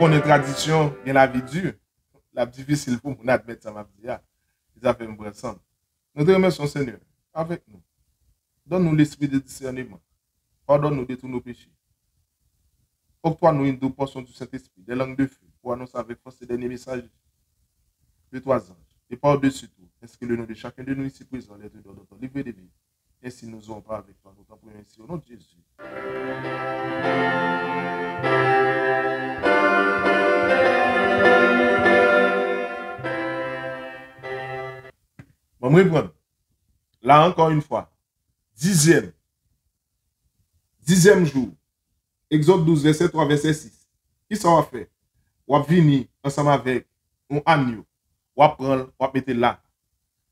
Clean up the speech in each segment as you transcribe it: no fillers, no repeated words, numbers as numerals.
qu'on a tradition, il y a la vie dure. La difficile pour nous admettre ça, m'a dit. Ils ont fait un bon sens. Nous te remercions, Seigneur, avec nous. Donne-nous l'esprit de discernement. Pardonne-nous de tous nos péchés. Octroie-nous une double portion du Saint-Esprit, des langues de feu, pour annoncer avec force ces derniers messages de toi, anges. Et par-dessus tout, inscris le nom de chacun de nous ici présents, l'être de notre livre de vie. Ainsi nous n'aurons pas avec toi, nous t'en prions ainsi au nom de Jésus. Bon, moi, prendre. Là, encore une fois, dixième jour, Exode 12, verset 3, verset 6. Qui ça va faire? On va venir ensemble avec un agneau. On va prendre, on va mettre là.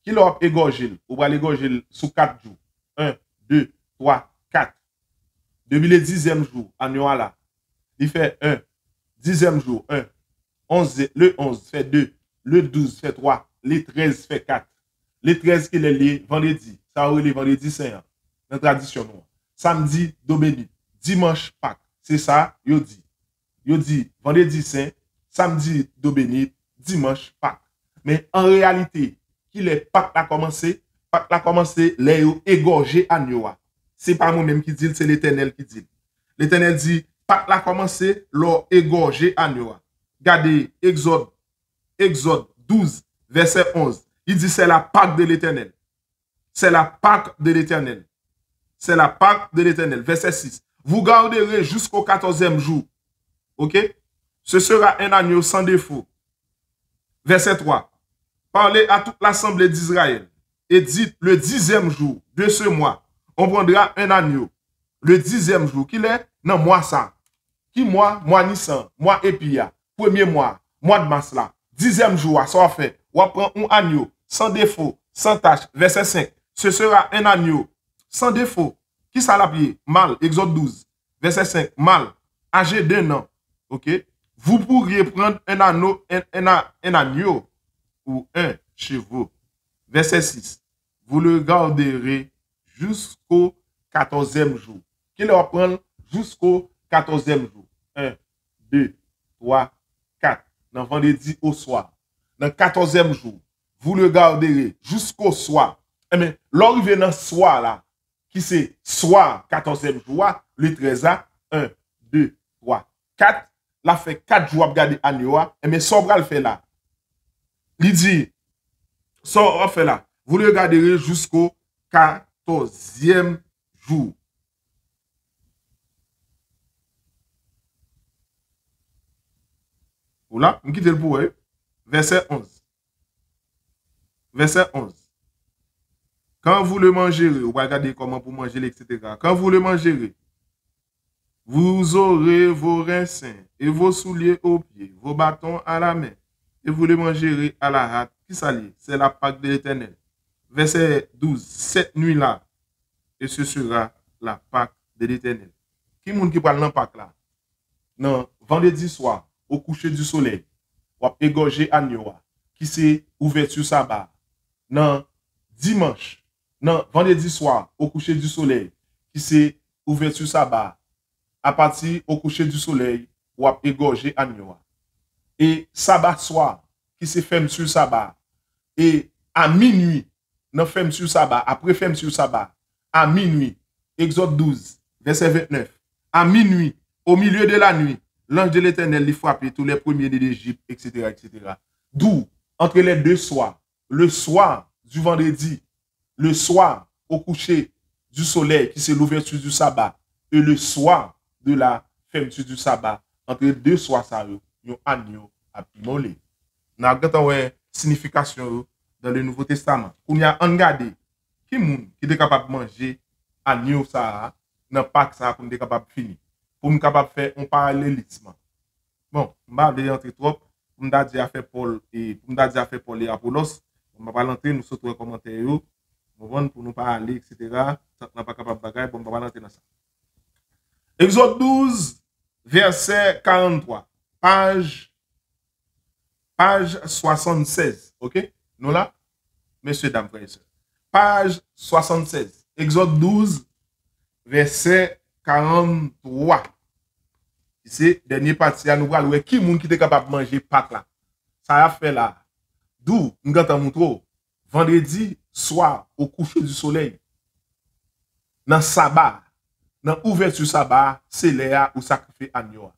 Qui l'a égorgé? On va l'égorger sous 4 jours. 1, 2, 3, 4. Depuis le 10e jour, agneau là. Il fait 1. 10e jour, 1. 11, le 11 fait 2. Le 12 fait 3. Le 13 fait 4. Le 13 qui est lié vendredi. Ça va le vendredi saint. Dans la tradition noire. Samedi, Dobéni. Dimanche, Pâques. C'est ça, yo dit. Yo dit vendredi saint, samedi, Dobéni, dimanche, Pâques. Mais en réalité, qui les Pâques a commencé, Pâques a commencé, les égorgé agneau. C'est pas moi-même qui dit, c'est l'Éternel qui dit. L'Éternel dit, Pâques a commencé, l'ont égorgé agneau. Regardez, Exode 12, verset 11. Il dit, c'est la Pâque de l'Éternel. C'est la Pâque de l'Éternel. C'est la Pâque de l'Éternel. Verset 6. Vous garderez jusqu'au 14e jour. Ok? Ce sera un agneau sans défaut. Verset 3. Parlez à toute l'assemblée d'Israël et dites le 10e jour de ce mois, on prendra un agneau. Le 10e jour, qu'il est? Non, mois ça. Qui mois? Mois Nissan, mois Epia. Premier mois de mars là. 10e jour, ça va faire. On prend un agneau sans défaut, sans tache. Verset 5. Ce sera un agneau sans défaut. Qui ça l'a pied? Mâle, Exode 12, verset 5. Mâle, âgé d'1 an. Ok? Vous pourriez prendre un agneau ou un chevreau. Verset 6. Vous le garderez jusqu'au 14e jour. Qui le va prendre jusqu'au 14e jour? 1, 2, 3, 4. Dans vendredi au soir. Dans le 14e jour, vous le garderez jusqu'au soir. Mais l'arrivée dans le soir là, qui c'est soir 14e jour, le 13 a, 1, 2, 3, 4. Là fait 4 jours à garder agneau. Mais ça va le faire là. Il dit, ça va faire là. Vous le garderez jusqu'au 14e jour. Voilà, on quitte le bout. Verset 11. Verset 11. Quand vous le mangerez, on va regarder comment pour manger, etc. Quand vous le mangerez, vous aurez vos reins sains et vos souliers aux pieds, vos bâtons à la main, et vous le mangerez à la hâte. Qui s'allie? C'est la Pâque de l'Éternel. Verset 12. Cette nuit-là, et ce sera la Pâque de l'Éternel. Qui monde qui parle dans la Pâque là? Non, vendredi soir, au coucher du soleil, on va égorger agneau, qui c'est ouverture sabbat. Non, dimanche, non, vendredi soir, au coucher du soleil, qui c'est ouverture sabbat. À partir au coucher du soleil, ou à égorger agneau. Et sabbat soir, qui c'est fermeture sabbat. Et à minuit, non fermeture sabbat, après fermeture sabbat, à minuit, Exode 12, verset 29. À minuit, au milieu de la nuit, l'ange de l'Éternel lui frappait tous les premiers-nés d'Égypte, etc., etc. D'où, entre les deux soirs, le soir du vendredi, le soir au coucher du soleil, qui c'est l'ouverture du sabbat, et le soir de la fermeture du sabbat, entre les deux soirs, ça y a un agneau à pimoler. Nous avons une signification dans le Nouveau Testament. On y a regardé qui est capable de manger agneau ça, dans Pâques ça, pour être capable de finir. Pour être capable de faire un parallélisme. Bon, je ne vais pas entrer trop. Pour me dire faire Paul et Apollos, on va pas l'entrer, nous sautons les commentaires. Pour nous parler, etc. Ça n'a pas capable de bagaille, on va pas l'entrer dans ça. Exode 12, verset 43. Page 76. OK? Nous là? Messieurs, dames, frères et sœurs. Page 76. Exode 12, verset 43. c'est dernier partie à nous voir qui moun qui était capable de manger Pâques là. Ça a fait là. D'où nous avons montré vendredi soir au coucher du soleil. Dans sabbat, dans ouverture sabbat, c'est là où sacrifier agneau.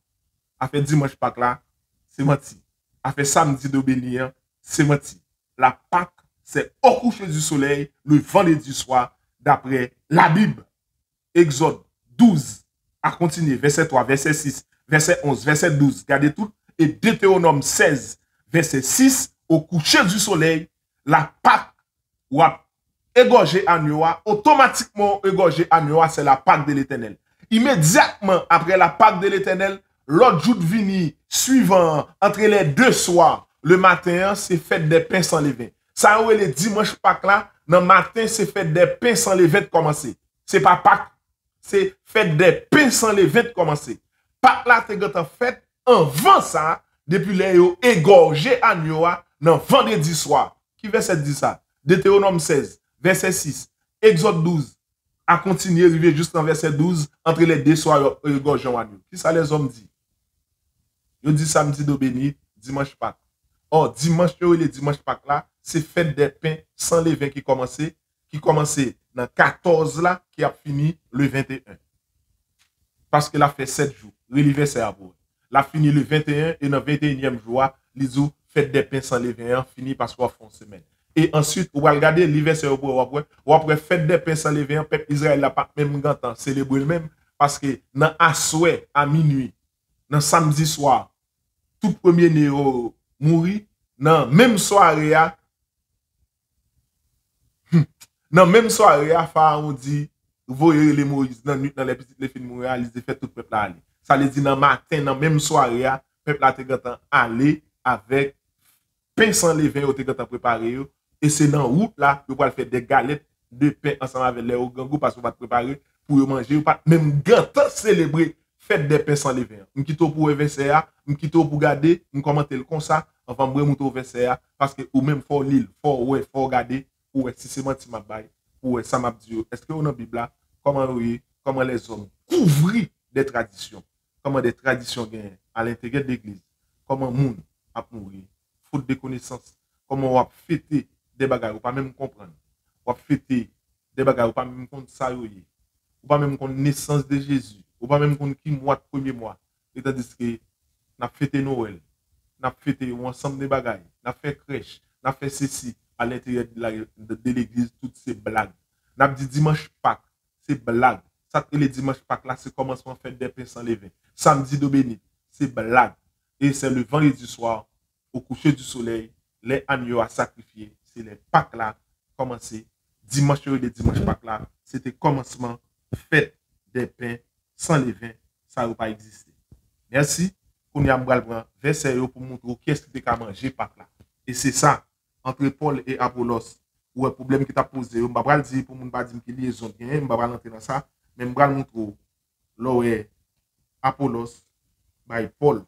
A fait dimanche Pâques là, c'est menti. A fait samedi de bénir, c'est menti. La Pâques, c'est au coucher du soleil, le vendredi soir, d'après la Bible. Exode 12, à continuer, verset 3, verset 6, verset 11, verset 12, regardez tout, et Deutéronome 16, verset 6, au coucher du soleil, la Pâque, ou a égorgé agneau, automatiquement égorgé agneau, c'est la Pâque de l'Éternel. Immédiatement après la Pâque de l'Éternel, l'autre jour de vini, suivant, entre les deux soirs, le matin, c'est fête des pains sans levain. Ça, où est le dimanche Pâques là, dans le matin, c'est fête des pains sans levain de commencer. C'est pas Pâques, c'est fête des pains sans levain de commencer. Pâques là, c'est quand fait avant ça, depuis les égorgé agneau, dans vendredi soir. Qui verset dit ça? Deutéronome 16, verset 6, Exode 12, à continuer, arriver juste dans verset 12, entre les deux soirs, égorgé agneau. Qui ça les hommes dit? Ils disent samedi de béni, dimanche Pâques. Or, dimanche, le dimanche Pâques là, c'est fête des pains sans levain qui commençait dans 14 là, qui a fini le 21. Parce qu'elle a fait 7 jours. Relivé c'est à vous. La fini le 21 et dans le 21e jour, les autres fête des pains sans levain, fini parce qu'on fait une semaine. Et ensuite, on va regarder l'hiver c'est ou après fête des pains sans levain, peuple Israël n'a pas même gantan célébrer le même parce que dans asoué à minuit, dans samedi soir, tout premier néo mourir dans même soirée dans même soirée Pharaon dit voyez les Moïse dans nuit dans les petites les filles mourir ils fait tout peuple aller ça les dit dans matin dans même soirée peuple a te gantan aller avec pain sans levain au te gantan préparer et c'est dans route là vous allez faire des galettes de pain ensemble avec les gangou parce qu'on va préparer pour manger ou pas même gantan célébrer fête des pains sans levain. Je quitte pour verser, je quitte pour garder, je commenter le comme ça, enfin moi monter verser parce que ou même faut lire, faut regarder ou si c'est menti m'a bail ou ça m'a dit est-ce que dans la Bible là comment les hommes couvrir des traditions, comment des traditions gagnent à l'intérieur de l'église, comment monde a mourir, faute de connaissance, comment on va fêter des bagages ou pas même comprendre. On va fêter des bagages ou pas même compte ça ou pas même compte naissance de Jésus. Ou pas même qu'on qui mois de premier mois. Et tandis que n'a fêté Noël, n'a fêté ensemble des bagailles, n'a fait crèche, n'a fait ceci à l'intérieur de l'église, toutes ces blagues. N'a dit dimanche Pâques, c'est blague. Ça et les dimanche Pâques là, c'est commencement fête des pains sans levain. Samedi de béni, c'est blague. Et c'est le vendredi soir, au coucher du soleil, les agneaux à sacrifier. C'est les Pâques là, commencé. Dimanche et les dimanche Pâques là, c'était commencement fête des pains sans levain, ça ne va pas exister. Merci. On y a un verset pour montrer qu'est-ce qui a mangé Pâques là. Et c'est ça, entre Paul et Apollos, ou un problème qui t'a posé. Je ne vais pas dire pour ne pas dire qu'il y a liaison, je ne vais pas rentrer dans ça, mais je vais montrer là où Apollos, by Paul,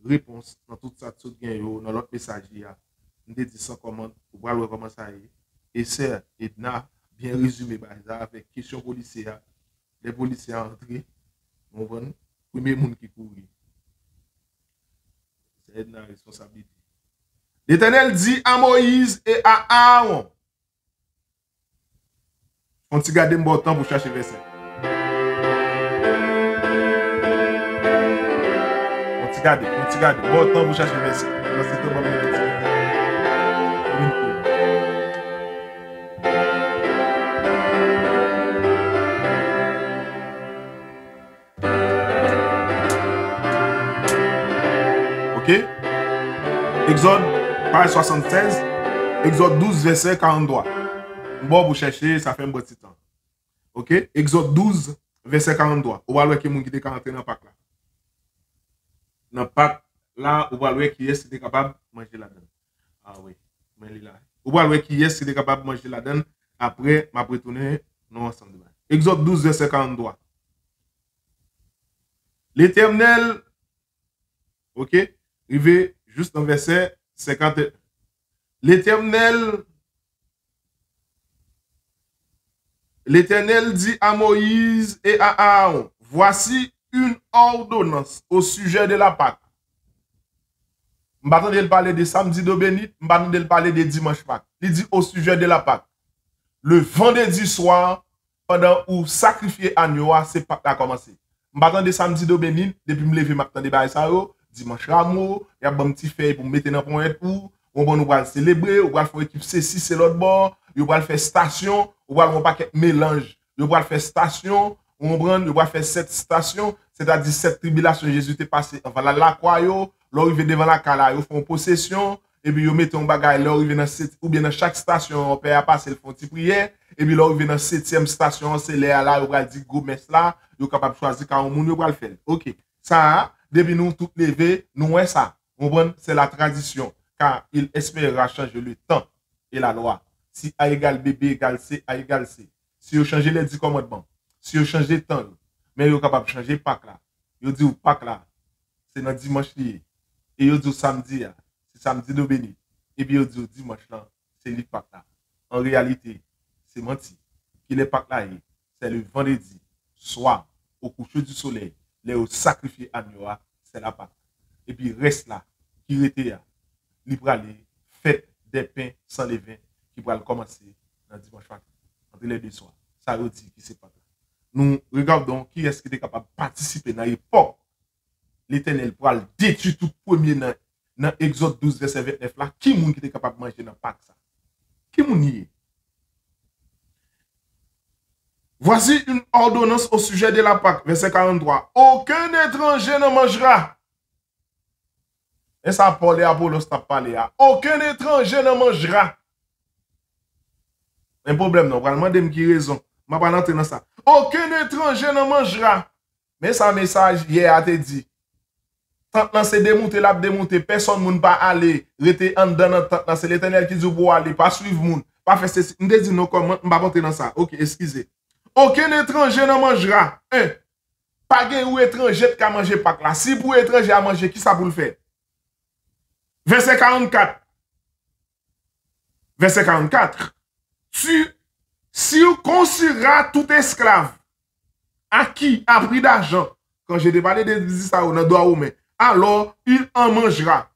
réponse dans tout ça, tout gain, dans l'autre message, je vais dire sans comment, pour voir comment ça est. Et c'est Edna, bien résumé, avec question policière. Les policiers entrés. On va premier monde qui court. C'est la responsabilité. L'Éternel dit à Moïse et à Aaron. On t'y garde un bon temps pour chercher verset. On t'y garde bon temps pour chercher verset. Ok? Exode, page 76, Exode 12, verset 43. Bon, vous cherchez, ça fait un bon petit temps. Ok? Exode 12, verset 43. On va voir qui est qui est rentré dans le Pâques là. Dans le Pâques là, on va voir qui est capable de manger la donne. Ah oui, mais là. On va voir qui est capable de manger la donne. Après, je vais retourner dans l'ensemble. Exode 12, verset 43. L'Éternel, ok? Arrivé juste dans verset 51. L'Éternel dit à Moïse et à Aaron, voici une ordonnance au sujet de la Pâque. Je ne vais parler de samedi de béni, je ne vais parler de dimanche Pâque. Il dit au sujet de la Pâque. Le vendredi soir, pendant où sacrifier agneau, c'est Pâque a commencé. Je vais de samedi de béni, depuis me lever, je vais de ça, dimanche rameau, il y a un petit fait pour me mettre dans le point où on va célébrer, on va faire équipe C6, c'est l'autre bord, on va faire station, on va faire un mélange, on va faire station, on va faire 7 stations, c'est-à-dire 7 tribulations, Jésus est passé, on va la croix, l'arrivé devant la cala, ils font possession, et puis ils mettent un bagage, l'arrivé dans ou bien dans chaque station, on peut passer le font une prière, et puis l'arrivé dans 7e station, c'est là, on va dire go messe là, ils sont capables de choisir quand on va le faire. OK. Ça, depuis nous tout lever, nous est ça. C'est la tradition, car il espérera changer le temps et la loi. Si A égale B, B égale C, A égale C. Si vous changez les 10 commandements, si vous changez le temps, mais vous êtes capable de changer Pâques là. Vous dites Pâques là, c'est dans dimanche lié. Et vous dites samedi, c'est samedi de béni. Et puis vous dites dimanche là, c'est le Pâques là. En réalité, c'est menti. Qu'il est Pâques là, c'est le vendredi soir, au coucher du soleil, les sacrifiés à Noah, c'est la Pâque. Et puis reste là, qui était là, il va aller fête des pains sans levain, qui va commencer dans dimanche matin, entre les deux soirs. Ça veut dire qui c'est pas. Nous regardons qui est-ce qui est capable de participer dans l'époque. L'Éternel pourra détruire tout premier dans Exode 12, verset 29 là. Qui est qui est capable de manger dans Pâques ça? Qui est? Voici une ordonnance au sujet de la Pâque, verset 43. Aucun étranger ne mangera. Et ça, Paul et Apollos t'a parlé. Aucun étranger ne mangera. Un problème, non. Vraiment, je qui raison. Je ne vais pas entrer dans ça. Aucun étranger ne mangera. Mais ça, message hier a été dit. Tant c'est démonté, là, démonté. Personne ne va aller. Rester en dedans, c'est l'Éternel qui dit pour aller. Pas suivre moun. Pas faire ceci. Je dis non, comment je ne vais pas entrer dans ça. Ok, excusez. Aucun étranger ne mangera. Pas de ou étranger qui a mangé Pâques là. Si pour étranger à manger, qui ça pour le faire? Verset 44. Verset 44. Si vous considérez tout esclave à qui a pris d'argent, quand j'ai parlé de ça, alors il en mangera.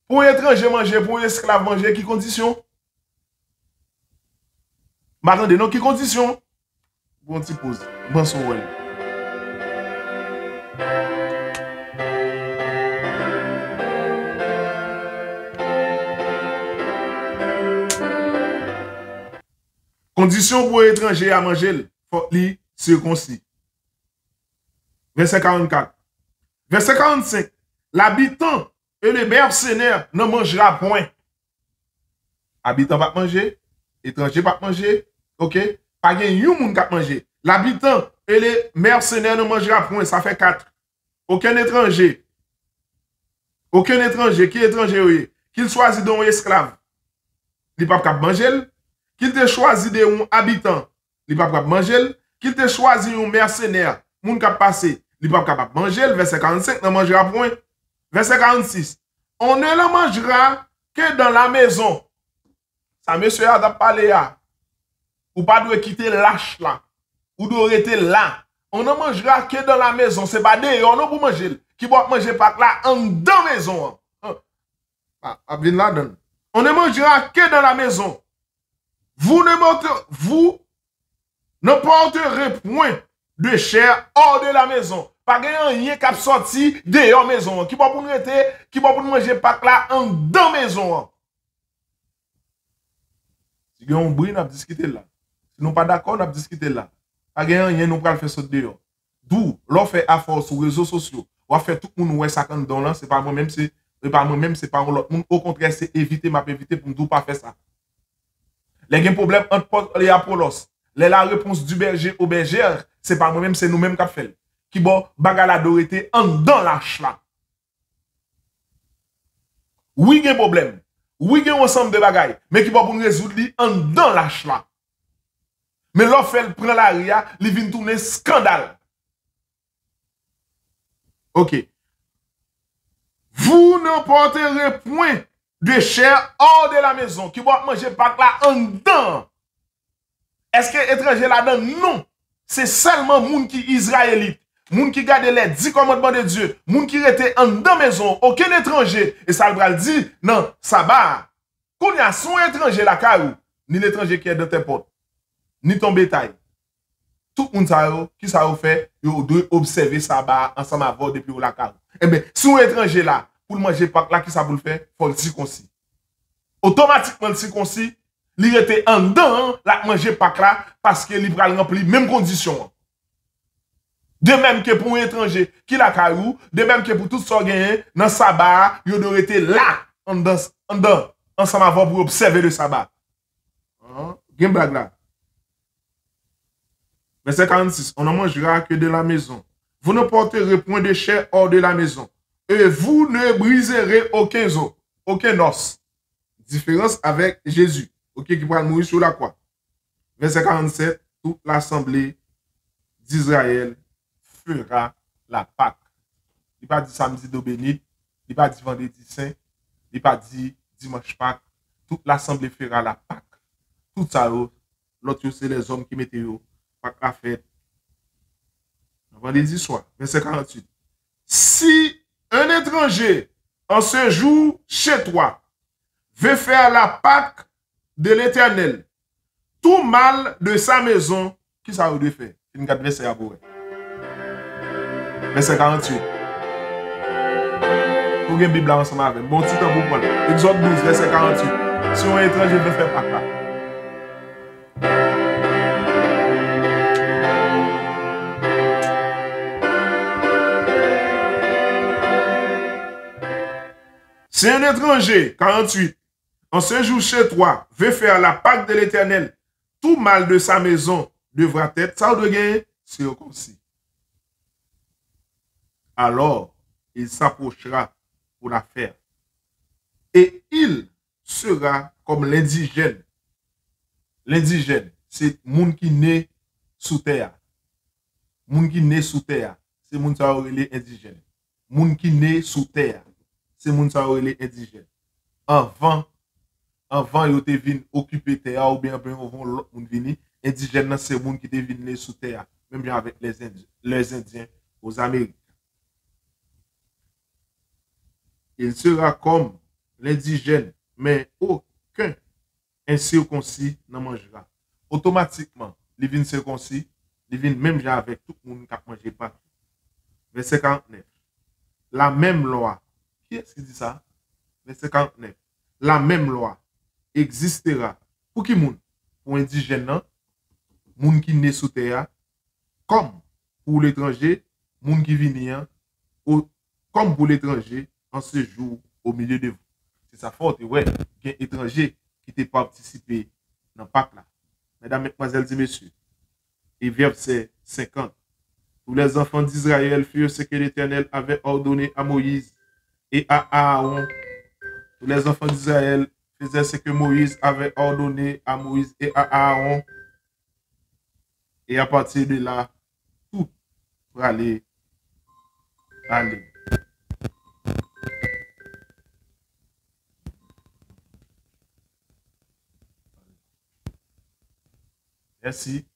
Pour étranger manger, pour esclave manger, qui condition? Attendez, non, qui condition? Bon, petit pause. Bon, son rôle. Condition pour étranger à manger, il faut li circoncis. Verset 44. Verset 45. L'habitant et le mercenaire ne mangera point. Habitant va manger, étranger va manger, ok? Pas de yon qui va manger. L'habitant et les mercenaires ne mangera point, ça fait 4. Aucun étranger. Aucun étranger, qui est étranger, qu'il choisit d'un esclave, il ne peut pas manger. Qu'il te choisi de un habitant, il ne peut pas manger. Qu'il te choisi un mercenaire, moun qui a passé, il ne peut pas manger. Verset 45, ne mangera point. Verset 46, on ne le mangera que dans la maison. Ça, monsieur a parlé là. Ou pas de quitter lâche là. Ou de rester là. On ne mangera que dans la maison. C'est pas dehors, non pour manger. Qui va manger pas là, en dans la maison. On ne mangera que dans la maison. Vous ne porterez point de chair hors de la maison. Pas rien qui a sorti dehors maison. Qui va pour nous qui va pour manger pas là en dans maison. Si on bruit, on a discuté là. Si nous pas d'accord, on a discuté là. Pas rien nous pas faire ça dehors. D'où l'on fait à force sur les réseaux sociaux. On fait tout le monde ouais ça quand là, c'est pas moi-même, c'est pas moi-même, c'est pas l'autre monde. Au contraire, c'est éviter pour nous pas faire ça. Les problèmes entre Paul et Apollos, la réponse du berger au berger, c'est pas moi-même, c'est nous-mêmes qui fait. Qui bon bagala dorité en dans lâche là. Oui, il y a un problème. Oui, il y a un ensemble de bagailles, mais qui va pour nous résoudre en dans lâche là. Mais l'on fait prend la ria, il vient tourner scandale. OK. Vous ne porterez point de chair hors de la maison, qui va manger pas là en dedans. Est-ce que étranger là-dedans? Non. C'est seulement moun qui israélite. moun qui garde les 10 commandements de Dieu, moun qui était en dans maison, aucun étranger, et ça le dit, non, sabbat, qu'on y a son étranger la carou, ni l'étranger qui est dans tes portes, ni ton bétail. Tout le monde qui ça fait, il doit observer sabbat ensemble avec depuis la carou. Eh bien, si un étranger là, pour le manger pas là, qui ça pour le faire, faut le circoncis. Automatiquement, le circoncis, il était en dedans, la manger pas là, parce qu'il va remplir même condition. De même que pour un étranger qui la carou, de même que pour tout ça gagné, dans le sabbat, il doit être là, en dedans, ensemble avant pour observer le sabbat. Game blague là. Verset 46, on ne mangera que de la maison. Vous ne porterez point de chair hors de la maison. Et vous ne briserez aucun os. Différence avec Jésus, qui va mourir sur la croix. Verset 47, toute l'assemblée d'Israël fera la Pâque. Il pas dit samedi de bénite, il pas dit vendredi saint, il pas dit dimanche Pâque. Toute l'assemblée fera la Pâque. Tout ça, l'autre, c'est les hommes qui mettent Pâque à fête. Vendredi soir, verset 48. Si un étranger en ce jour chez toi veut faire la Pâque de l'Éternel, tout mal de sa maison, qui ça veut faire? Une garde verset à boire. Verset 48. Pour une Bible ensemble avec. Bon, petit temps pour prendre. Exode 12, verset 48. Si un étranger veut faire Pâque là. Si un étranger, 48, en ce jour chez toi, veut faire la Pâque de l'Éternel, tout mal de sa maison devra être, ça doit gagner, circoncis. Alors, il s'approchera pour la faire. Et il sera comme l'indigène. L'indigène, c'est le monde qui naît sous terre. Le monde qui naît sous terre, c'est le monde qui est indigène. Le monde qui naît sous terre, c'est le monde qui est indigène. Avant, ils te vin occuper terre ou bien avant l'autre monde vini, indigène c'est le monde qui te venu sous terre, même bien avec les Indiens aux Amériques. Il sera comme l'indigène, mais aucun incirconcis n'en mangera. Automatiquement, il vient circoncis, il vient même bien avec tout le monde qui a mangé pas. Verset 49. La même loi. Qui est-ce qui dit ça? Verset 49. La même loi existera pour qui moun? Pour indigène, moun qui naît sous terre, comme pour l'étranger, moun qui vient, comme pour l'étranger, en ce jour au milieu de vous. C'est sa faute, ouais, qu'il y a un étranger qui n'a pas participé dans le Pâque là. Mesdames, mesdemoiselles et messieurs, et verset 50. Tous les enfants d'Israël firent ce que l'Éternel avait ordonné à Moïse et à Aaron. Tous les enfants d'Israël faisaient ce que Moïse avait ordonné à Moïse et à Aaron. Et à partir de là, tout pour aller. Merci.